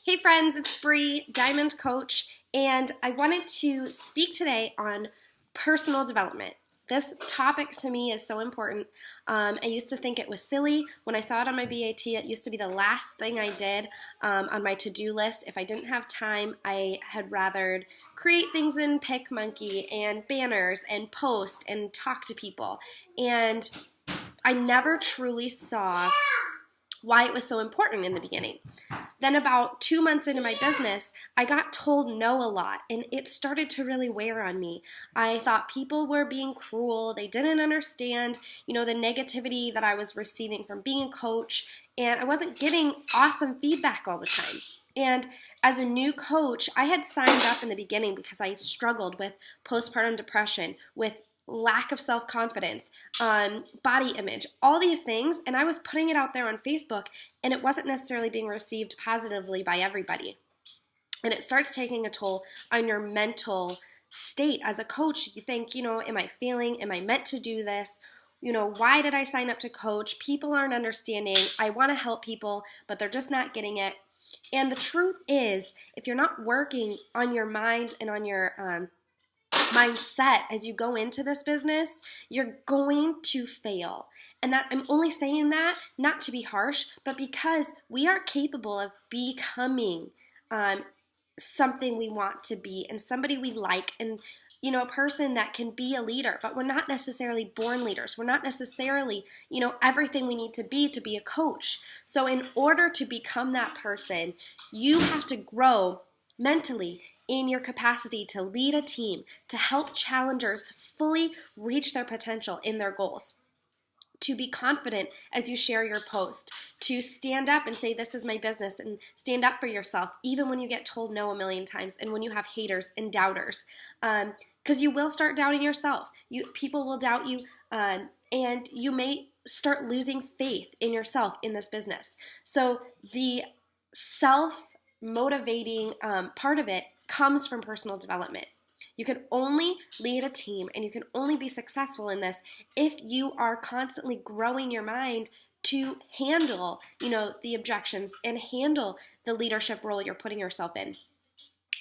Hey friends, it's Bree, Diamond Coach, and I wanted to speak today on personal development. This topic to me is so important. I used to think it was silly. When I saw it on my BAT, it used to be the last thing I did on my to-do list. If I didn't have time, I had rather create things in PicMonkey and banners and post and talk to people. And I never truly saw why it was so important in the beginning. Then about 2 months into my business, I got told no a lot, and it started to really wear on me. I thought people were being cruel. They didn't understand, the negativity that I was receiving from being a coach, and I wasn't getting awesome feedback all the time. And as a new coach, I had signed up in the beginning because I struggled with postpartum depression, with lack of self-confidence, body image, all these things, and I was putting it out there on Facebook, and it wasn't necessarily being received positively by everybody. And it starts taking a toll on your mental state as a coach. You think, am I failing? Am I meant to do this? Why did I sign up to coach? People aren't understanding. I want to help people, but they're just not getting it. And the truth is, if you're not working on your mind and on your mindset as you go into this business, you're going to fail. And that I'm only saying that not to be harsh, but because we are capable of becoming something we want to be and somebody we like, and a person that can be a leader. But we're not necessarily born leaders. We're not necessarily everything we need to be a coach. So in order to become that person, you have to grow mentally in your capacity to lead a team, to help challengers fully reach their potential in their goals, to be confident as you share your post, to stand up and say, this is my business, and stand up for yourself, even when you get told no a million times and when you have haters and doubters, because you will start doubting yourself. People will doubt you, and you may start losing faith in yourself in this business. So the self-motivating part of it comes from personal development. You can only lead a team and you can only be successful in this if you are constantly growing your mind to handle, the objections and handle the leadership role you're putting yourself in.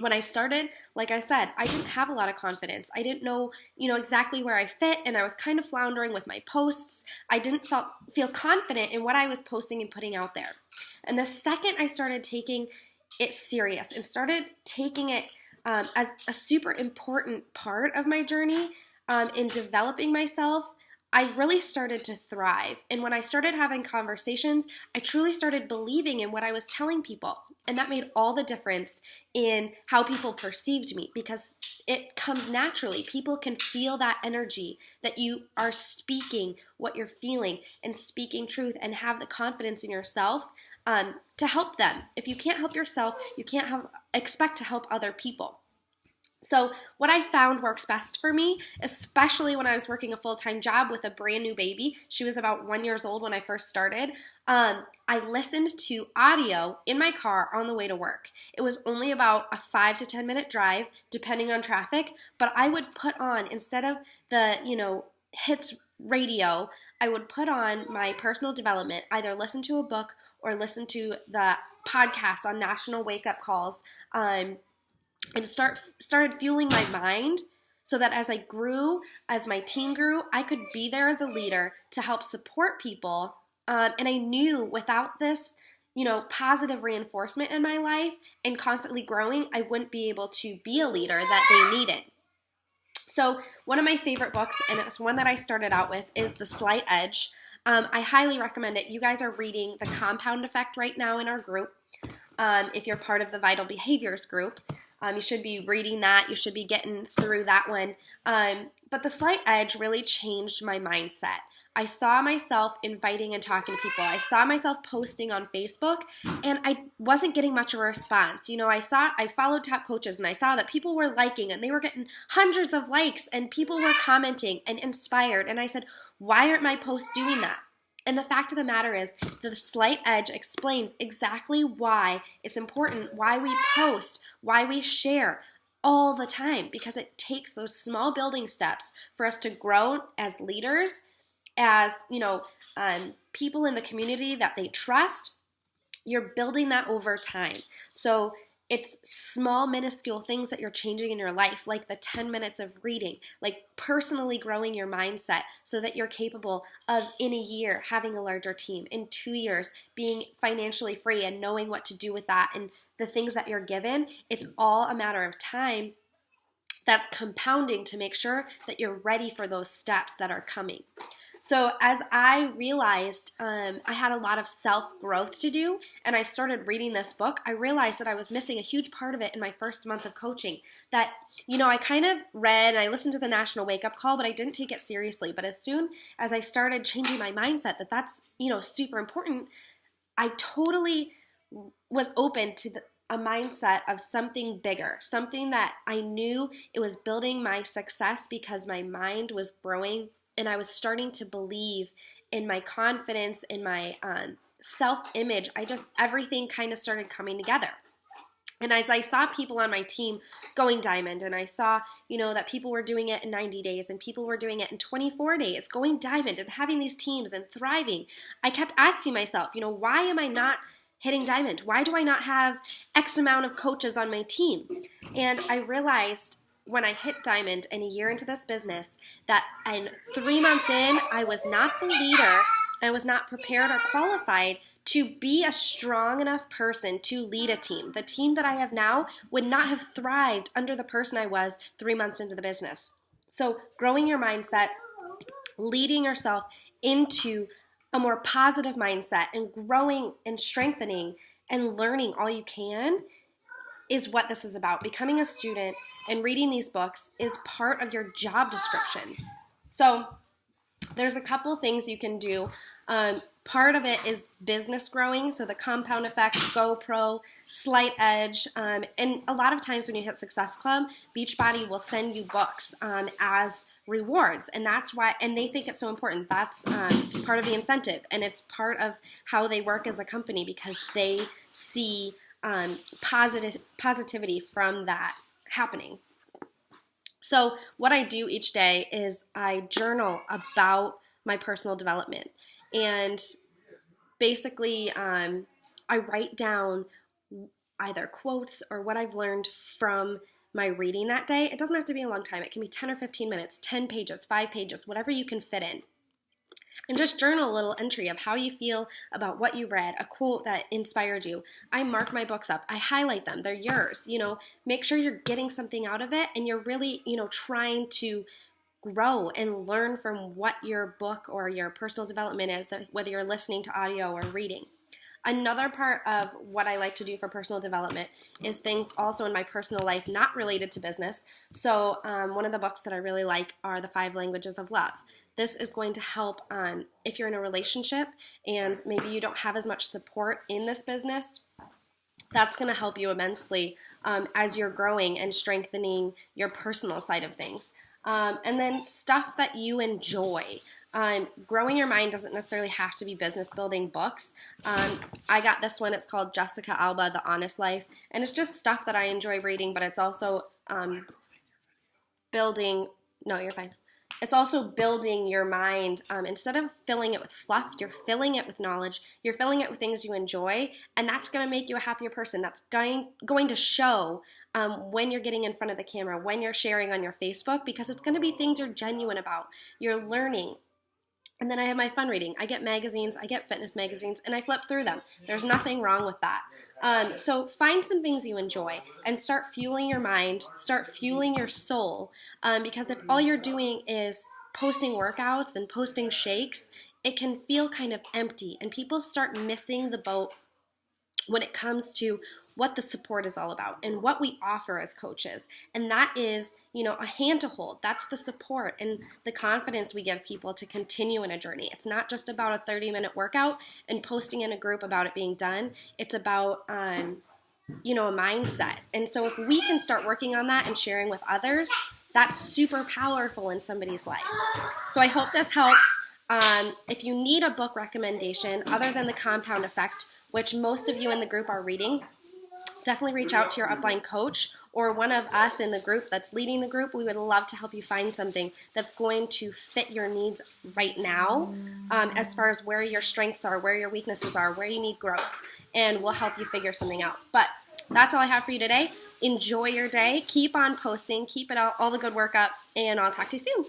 When I started, like I said, I didn't have a lot of confidence. I didn't know, exactly where I fit, and I was kind of floundering with my posts. I didn't feel confident in what I was posting and putting out there. And the second I started taking it serious and started taking it as a super important part of my journey in developing myself, I really started to thrive. And when I started having conversations, I truly started believing in what I was telling people. And that made all the difference in how people perceived me, because it comes naturally. People can feel that energy that you are speaking what you're feeling and speaking truth, and have the confidence in yourself to help them. If you can't help yourself, you can't expect to help other people. So what I found works best for me, especially when I was working a full-time job with a brand new baby. She was about 1 year old when I first started. I listened to audio in my car on the way to work. It was only about a 5 to 10 minute drive, depending on traffic, but I would put on, instead of the, hits radio, I would put on my personal development, either listen to a book or listen to the podcast on national wake-up calls, and started fueling my mind so that as I grew, as my team grew, I could be there as a leader to help support people. And I knew without this, positive reinforcement in my life and constantly growing, I wouldn't be able to be a leader that they needed. So one of my favorite books, and it's one that I started out with, is The Slight Edge. I highly recommend it. You guys are reading The Compound Effect right now in our group. If you're part of the Vital Behaviors group, you should be reading that. You should be getting through that one. But The Slight Edge really changed my mindset. I saw myself inviting and talking to people. I saw myself posting on Facebook, and I wasn't getting much of a response. I followed top coaches, and I saw that people were liking, and they were getting hundreds of likes, and people were commenting and inspired. And I said, why aren't my posts doing that? And the fact of the matter is, The Slight Edge explains exactly why it's important, why we post, why we share all the time, because it takes those small building steps for us to grow as leaders, as people in the community that they trust, you're building that over time. So it's small, minuscule things that you're changing in your life, like the 10 minutes of reading, like personally growing your mindset so that you're capable of, in a year, having a larger team, in 2 years, being financially free and knowing what to do with that and the things that you're given. It's all a matter of time that's compounding to make sure that you're ready for those steps that are coming. So as I realized I had a lot of self-growth to do, and I started reading this book, I realized that I was missing a huge part of it in my first month of coaching. That, I kind of read and I listened to the National Wake Up Call, but I didn't take it seriously. But as soon as I started changing my mindset that that's, super important, I totally was open to a mindset of something bigger, something that I knew it was building my success because my mind was growing and I was starting to believe in my confidence, in my self-image. Everything kind of started coming together. And as I saw people on my team going diamond, and I saw, that people were doing it in 90 days and people were doing it in 24 days, going diamond and having these teams and thriving, I kept asking myself, why am I not hitting diamond? Why do I not have X amount of coaches on my team? And I realized when I hit diamond and a year into this business that in 3 months in, I was not the leader, I was not prepared or qualified to be a strong enough person to lead a team. The team that I have now would not have thrived under the person I was 3 months into the business. So growing your mindset, leading yourself into a more positive mindset and growing and strengthening and learning all you can is what this is about. Becoming a student and reading these books is part of your job description. So there's a couple of things you can do. Part of it is business growing, so the compound effect, GoPro, Slight Edge, and a lot of times when you hit Success Club, Beachbody will send you books as rewards, and that's why, and they think it's so important. That's part of the incentive, and it's part of how they work as a company because they see positivity from that happening. So what I do each day is I journal about my personal development. And basically, I write down either quotes or what I've learned from my reading that day. It doesn't have to be a long time. It can be 10 or 15 minutes, 10 pages, 5 pages, whatever you can fit in. And just journal a little entry of how you feel about what you read, a quote that inspired you. I mark my books up. I highlight them. They're yours. Make sure you're getting something out of it and you're really, trying to grow and learn from what your book or your personal development is, whether you're listening to audio or reading. Another part of what I like to do for personal development is things also in my personal life not related to business. So one of the books that I really like are The 5 Languages of Love. This is going to help if you're in a relationship and maybe you don't have as much support in this business. That's going to help you immensely as you're growing and strengthening your personal side of things. And then stuff that you enjoy. Growing your mind doesn't necessarily have to be business building books. I got this one. It's called Jessica Alba, The Honest Life. And it's just stuff that I enjoy reading, but it's also It's also building your mind. Instead of filling it with fluff, you're filling it with knowledge. You're filling it with things you enjoy, and that's going to make you a happier person. That's going to show when you're getting in front of the camera, when you're sharing on your Facebook, because it's going to be things you're genuine about. You're learning. And then I have my fun reading. I get magazines, I get fitness magazines, and I flip through them. There's nothing wrong with that. So find some things you enjoy and start fueling your mind, start fueling your soul, because if all you're doing is posting workouts and posting shakes, it can feel kind of empty, and people start missing the boat when it comes to what the support is all about and what we offer as coaches. And that is, a hand to hold. That's the support and the confidence we give people to continue in a journey. It's not just about a 30-minute workout and posting in a group about it being done. It's about, a mindset. And so if we can start working on that and sharing with others, that's super powerful in somebody's life. So I hope this helps. If you need a book recommendation other than The Compound Effect, which most of you in the group are reading, definitely reach out to your upline coach or one of us in the group that's leading the group, we would love to help you find something that's going to fit your needs right now, as far as where your strengths are, where your weaknesses are, where you need growth, and we'll help you figure something out. But that's all I have for you today. Enjoy your day. Keep on posting. Keep it all the good work up, and I'll talk to you soon.